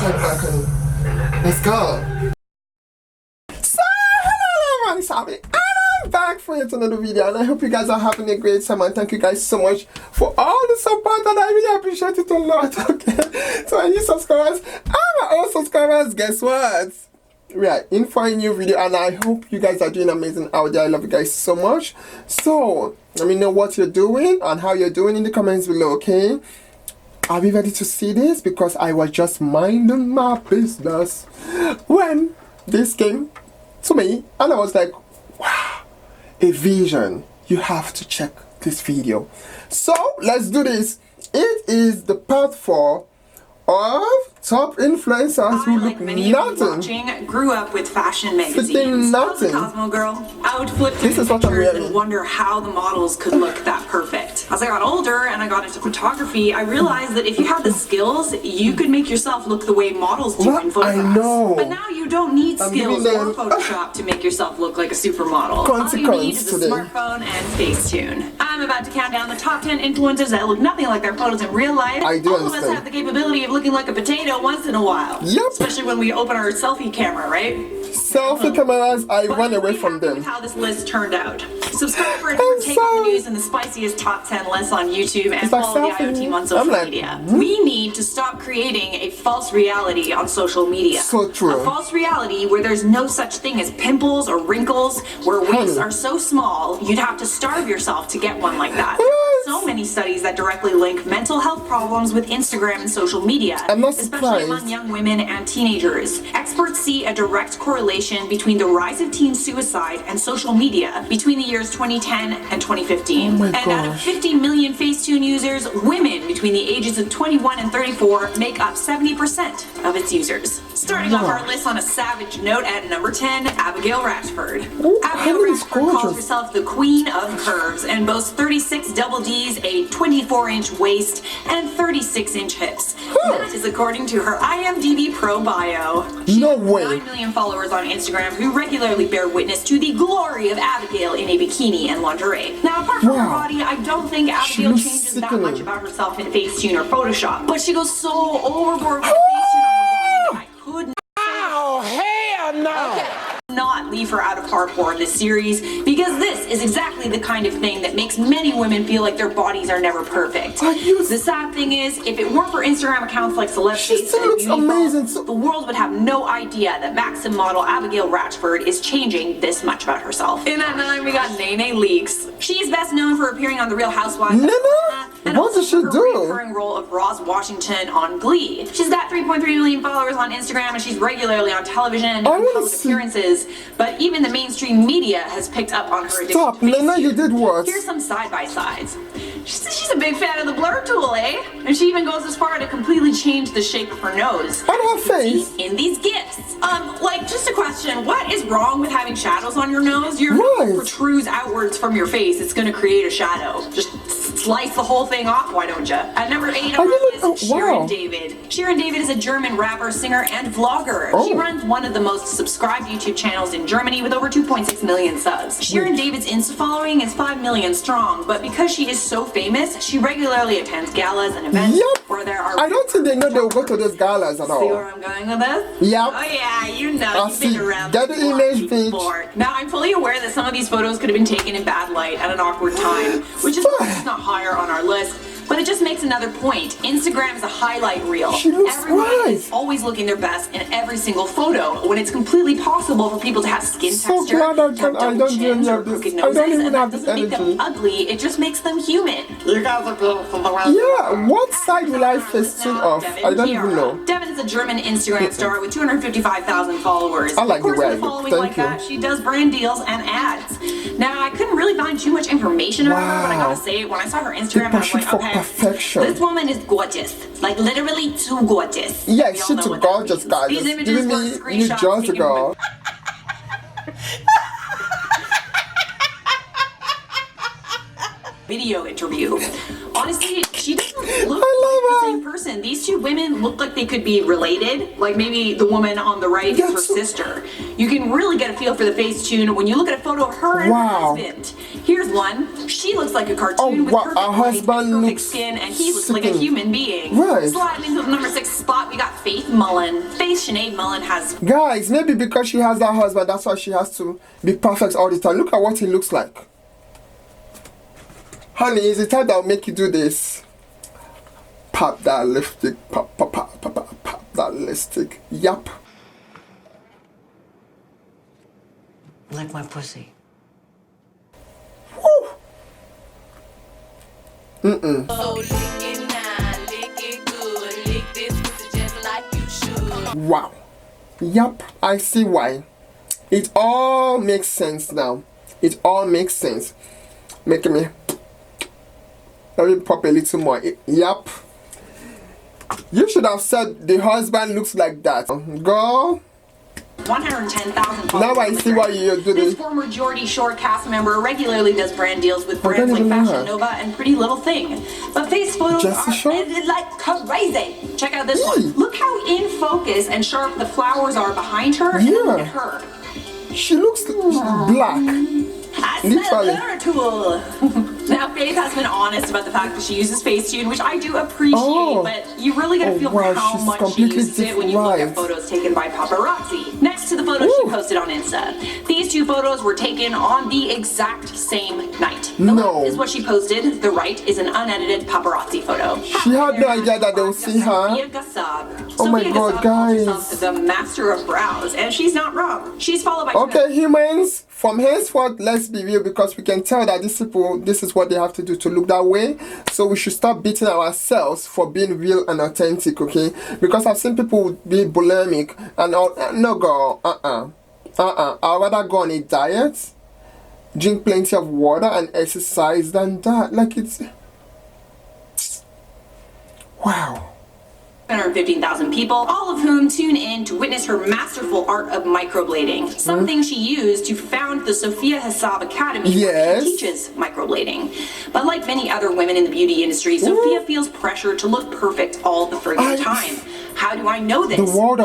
Set back and let's go. So, hello everyone, it's Salvies, and I'm back for yet another video, and I hope you guys are having a great time, and thank you guys so much for all the support, and I really appreciate it a lot. Okay, so any subscribers and my old subscribers, guess what? We are in for a new video, and I hope you guys are doing amazing out there. I love you guys so much. So let me know what you're doing and how you're doing in the comments below. Okay, are we ready to see this? Because I was just minding my business when this came to me, and I was like, wow, a vision. You have to check this video. So let's do this. It is the part 4 of top influencers who look nothing. Grew up with fashion magazines. I was a Cosmo girl. I would flip through pictures and wonder how the models could look that perfect. As I got older and I got into photography, I realized that if you have the skills, you could make yourself look the way models do in photographs. I know. But now you don't need skills or Photoshop to make yourself look like a supermodel. All you need is a smartphone and Facetune. I'm about to count down the top 10 influencers that look nothing like their photos in real life. All of us have the capability of looking like a potato once in a while. Yep. Especially when we open our selfie camera, right? Selfie cameras, I run away from them. With how this list turned out. Subscribe for a different take on the news and the spiciest top 10 lists on YouTube, and follow the IoT on social media. We need to stop creating a false reality on social media. So true. A false reality where there's no such thing as pimples or wrinkles, where waists are so small you'd have to starve yourself to get one like that. So many studies that directly link mental health problems with Instagram and social media, especially among young women and teenagers. Experts see a direct correlation between the rise of teen suicide and social media between the years 2010 and 2015. And out of 50 million Facetune users, women between the ages of 21 and 34 make up 70% of its users. Starting off our list on a savage note at number 10, Abigail Ratchford. Abigail Ratchford calls herself the queen of curves and boasts 36 double D's, a 24-inch waist, and 36-inch hips. That is according to her IMDb Pro bio. She has 9 million followers on Instagram who regularly bear witness to the glory of Abigail in a bikini and lingerie. Now, apart from her body, I don't think Abigail changes that much about herself in Facetune or Photoshop, but she goes so overboard with Facetune on her body that I could not. Oh, hell no! Not leave her out of hardcore in this series, because this is exactly the kind of thing that makes many women feel like their bodies are never perfect. The sad thing is, if it weren't for Instagram accounts like Salvies and Beautiful, the world would have no idea that Maxim model Abigail Ratchford is changing this much about herself. In that 9, we got Nene Leakes. She's best known for appearing on The Real Housewives and also for her recurring role of Roz Washington on Glee. She's got 3.3 million followers on Instagram, and she's regularly on television and in public appearances. But even the mainstream media has picked up on her addiction to Nana, you did what? Here's some side-by-sides. She's a big fan of the blur tool, eh? And she even goes as far to completely change the shape of her nose. On her face? In these gifts. Like, just a question, what is wrong with having shadows on your nose? Your nose protrudes outwards from your face. It's gonna create a shadow. Just slice the whole thing off, why don't you? At number 8 on our list, Sharon David. Sharon David is a German rapper, singer, and vlogger. She runs one of the most subscribed YouTube channels in Germany with over 2.6 million subs. Sharon David's Insta following is 5 million strong, but because she is so famous, she regularly attends galas and events where there are... I don't think they know they'll go to those galas at all. See where I'm going with this? Yep. Oh yeah, you know, you've been around the image before. Now, I'm fully aware that some of these photos could have been taken in bad light at an awkward time, which is why it's not higher on our list. But it just makes another point. Instagram is a highlight reel. Everyone is always looking their best in every single photo, when it's completely possible for people to have skin texture, to have double chins or crooked noses, and that doesn't make them ugly, it just makes them human. You guys are beautiful. Yeah, what side will I face off? I don't even know. Devin is a German Instagram star with 255,000 followers. I like the way. Following like that, she does brand deals and ads. Now, I couldn't really find too much information about her, but I gotta say, when I saw her Instagram, I was like, okay, this woman is gorgeous. Like, literally too gorgeous. Yeah, she's too gorgeous, guys. These images were screenshots taken from video interview. Honestly, she doesn't look the same person. These two women look like they could be related. Like maybe the woman on the right is her sister. You can really get a feel for the Facetune when you look at a photo of her and her husband. Here's one. She looks like a cartoon with perfect light, perfect skin, and he looks like a human being. Sliding into the number 6 spot, we got Faith Mullen. Faith Sinead Mullen has... Guys, maybe because she has that husband, that's why she has to be perfect all the time. Look at what he looks like. Honey, is the type that will make you do this. Pop that lipstick. Pop that lipstick. Yup. Lick my pussy. Woo. Wow. Yup, I see why. It all makes sense now. It all makes sense. Making me... Let me pop a little more. Yup. You should have said the husband looks like that. Girl. 110,000 Now I see why you're doing this. This former Geordie Shore cast member regularly does brand deals with brands like Fashion Nova and Pretty Little Thing. But face photos are edited like crazy. Check out this one. Look how in focus and sharp the flowers are behind her. And then look at her. She looks black. I smell her tool. Now Faith has been honest about the fact that she uses Facetune, which I do appreciate, but you really gotta feel for how much she uses it when you look at photos taken by paparazzi. Next to the photos she posted on Insta. These two photos were taken on the exact same night. The left is what she posted, the right is an unedited paparazzi photo. She had no idea that they would see her. Oh my god, guys. The master of brows, and she's not wrong. She's followed by... Okay, humans, from henceforth, let's be real, because we can tell that these people, this is what they have to do to look that way. So we should stop beating ourselves for being real and authentic, okay? Because I've seen people be bulimic and all. No, girl, I'd rather go on a diet, drink plenty of water and exercise than that. Like, it's... Wow. 115,000 people, all of whom tune in to witness her masterful art of microblading. Something she used to found the Sophia Hassab Academy, where she teaches microblading. But like many other women in the beauty industry, Sophia feels pressure to look perfect all the friggin' time. How do I know this?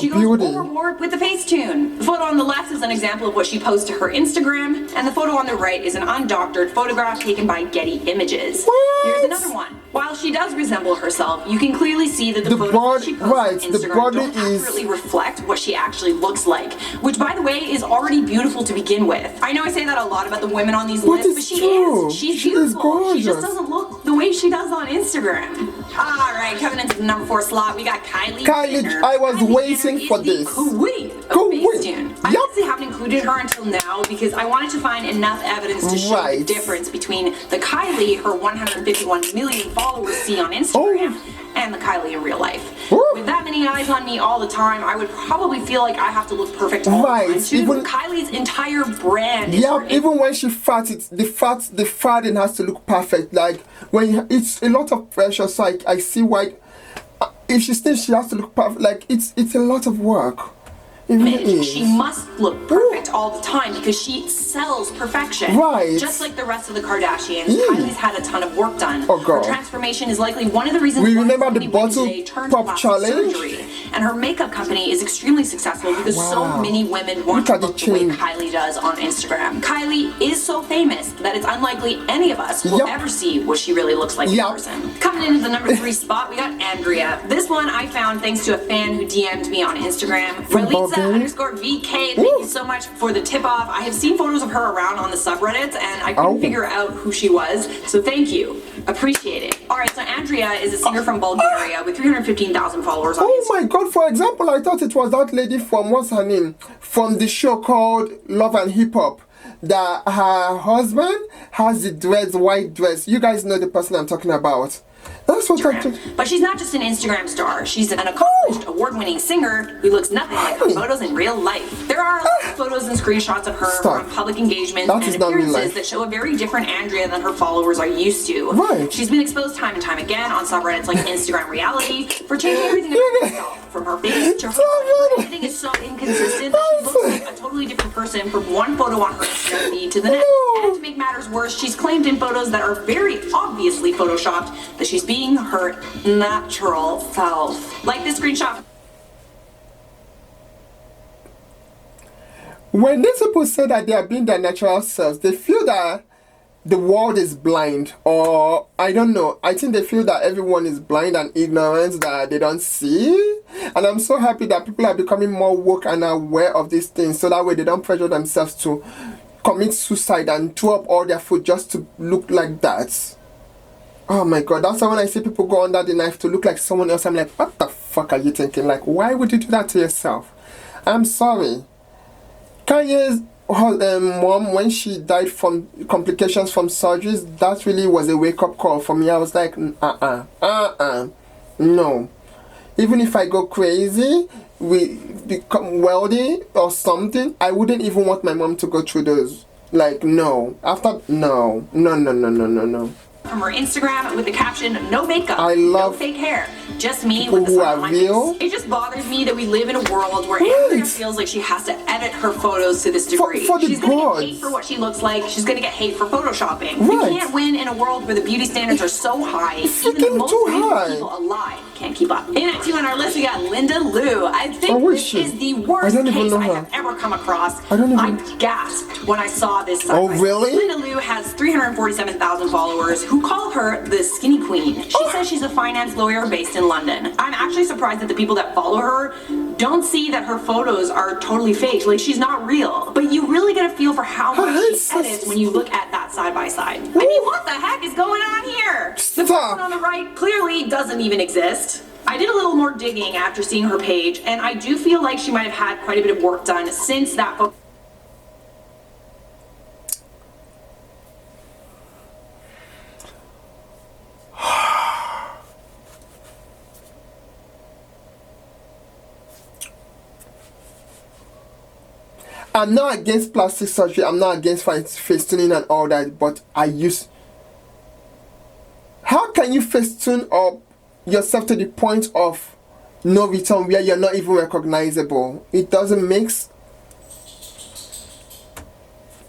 She goes overboard with the Facetune. The photo on the left is an example of what she posts to her Instagram, and the photo on the right is an undoctored photograph taken by Getty Images. Here's another one. While she does resemble herself, you can clearly see that the photos she posts on Instagram don't accurately reflect what she actually looks like, which, by the way, is already beautiful to begin with. I know I say that a lot about the women on these lists, but she is. She's beautiful. She just doesn't look the way she does on Instagram. Alright, coming into the number 4 slot, we got Kylie. I was waiting for this. Queen of Facetune. I honestly haven't included her until now because I wanted to find enough evidence to show the difference between the Kylie her 151 million followers see on Instagram and the Kylie in real life. With that many eyes on me all the time, I would probably feel like I have to look perfect all the time too. Even Kylie's entire brand is even when she farts, the farting has to look perfect. Like, when it's a lot of pressure, so I see why. If she thinks she has to look perfect, like, it's a lot of work. She must look perfect all the time because she sells perfection. Just like the rest of the Kardashians, Kylie's had a ton of work done. Her transformation is likely one of the reasons we remember the bottle pop challenge. Surgery. And her makeup company is extremely successful because so many women want to look the way Kylie does on Instagram. Kylie is so famous that it's unlikely any of us will ever see what she really looks like in person. Coming into the number 3 spot, we got Andrea. This one I found thanks to a fan who DM'd me on Instagram. _VK, thank you so much for the tip off. I have seen photos of her around on the subreddits and I couldn't figure out who she was, so thank you. Appreciate it. Alright, so Andrea is a singer from Bulgaria with 315,000 followers on Instagram. My god, for example, I thought it was that lady from, what's her name? From the show called Love and Hip Hop. That her husband has the dreads, white dress. You guys know the person I'm talking about. That's what But she's not just an Instagram star. She's an accomplished, award-winning singer who looks nothing like her photos in real life. There are a lot of photos and screenshots of her from public engagements and appearances that show a very different Andrea than her followers are used to. She's been exposed time and time again on subreddits like Instagram Reality for changing everything about herself, from her face to her body. Everything is so inconsistent that she looks like a totally different person person from one photo on her Instagram feed to the next. And to make matters worse, she's claimed in photos that are very obviously photoshopped that she's being her natural self. Like this screenshot. When these people say that they are being their natural selves, they feel that the world is blind, or I don't know. I think they feel that everyone is blind and ignorant, that they don't see. And I'm so happy that people are becoming more woke and aware of these things, so that way they don't pressure themselves to commit suicide and throw up all their food just to look like that. Oh my god, that's why when I see people go under the knife to look like someone else, I'm like, what the fuck are you thinking? Like, why would you do that to yourself? I'm sorry. Kanye's mom, when she died from complications from surgeries, that really was a wake-up call for me. I was like, no. Even if I go crazy, we become wealthy or something, I wouldn't even want my mom to go through those. Like, no. No. From her Instagram with the caption, no makeup, I love no fake hair, just me with the sun on my face. It just bothers me that we live in a world where Andrea feels like she has to edit her photos to this degree. She's gonna get hate for what she looks like, she's gonna get hate for photoshopping. You can't win in a world where the beauty standards are so high, even the most beautiful people alive can't keep up. In at 2 on our list, we got Linda Liu. I think this is the worst case I have ever come across. I gasped when I saw this side. Oh, really? Linda Liu has 347,000 followers who call her the skinny queen. She says she's a finance lawyer based in London. I'm actually surprised that the people that follow her don't see that her photos are totally fake. Like, she's not real. But you really get a feel for how much she edits when you look at that side by side. I mean, what the heck is going on here? The person on the right clearly doesn't even exist. I did a little more digging after seeing her page, and I do feel like she might have had quite a bit of work done since that photo. I'm not against plastic surgery, I'm not against face tuning and all that, but how can you face tune up yourself to the point of no return where you're not even recognizable? It doesn't make sense.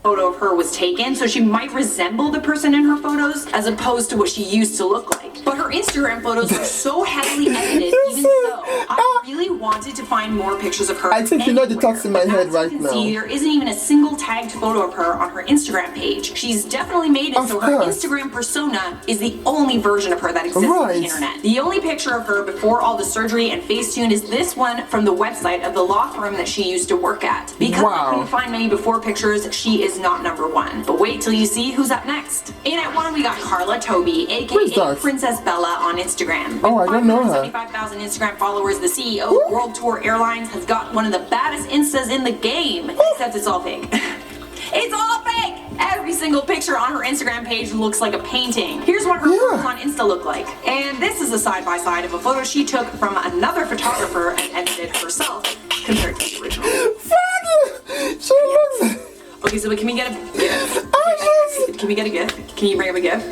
Photo of her was taken, so she might resemble the person in her photos as opposed to what she used to look like. But her Instagram photos are so heavily edited, even so, I really wanted to find more pictures of her. I think you know the thoughts in my head right now. As you can see, there isn't even a single tagged photo of her on her Instagram page. She's definitely made it so her Instagram persona is the only version of her that exists on the internet. The only picture of her before all the surgery and Facetune is this one from the website of the law firm that she used to work at. Because I couldn't find many before pictures, she is not number one. But wait till you see who's up next. In at 1, we got Carla Toby, aka Princess Bella on Instagram. Oh, I don't know her. 75,000 Instagram followers, the CEO of World Tour Airlines has got one of the baddest Instas in the game. Except it's all fake. It's all fake! Every single picture on her Instagram page looks like a painting. Here's what her photos on Insta look like. And this is a side-by-side of a photo she took from another photographer and edited herself compared to the original. She looks... Okay, so can we get a gift? Can we get a gift? Can you bring up a gift?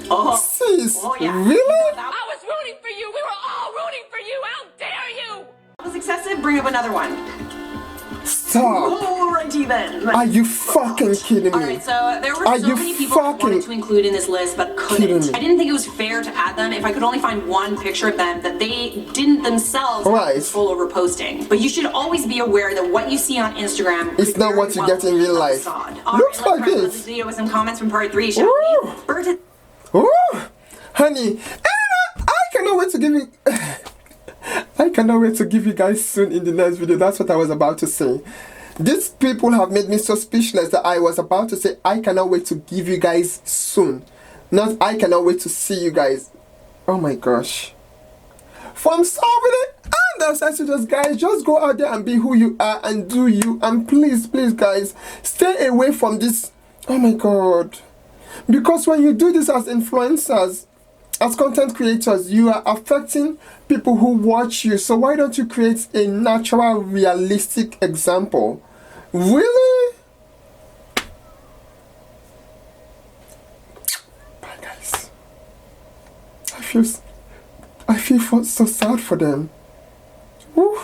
Oh, sis, oh yeah. Really? I was rooting for you. We were all rooting for you. How dare you? That was excessive. Bring up another one. Stop. Alrighty then. Are you fucking kidding me? Alright, so there were so many people I wanted to include in this list but couldn't. I didn't think it was fair to add them if I could only find one picture of them that they didn't themselves have control over posting. But you should alwa's be aware that what you see on Instagram is not what you get in real life. Looks like this. This video with some comments from part 3, shall we? Ooh, honey, I cannot wait to give you... I cannot wait to give you guys soon in the next video. That's what I was about to say. These people have made me so speechless that I was about to say I cannot wait to give you guys soon. Not I cannot wait to see you guys. Oh my gosh. From Salvies and the Sausage guys, just go out there and be who you are and do you. And please, please guys, stay away from this. Oh my god. Because when you do this as influencers, as content creators, you are affecting people who watch you. So why don't you create a natural, realistic example? Really? Bye guys. I feel so sad for them. Woo.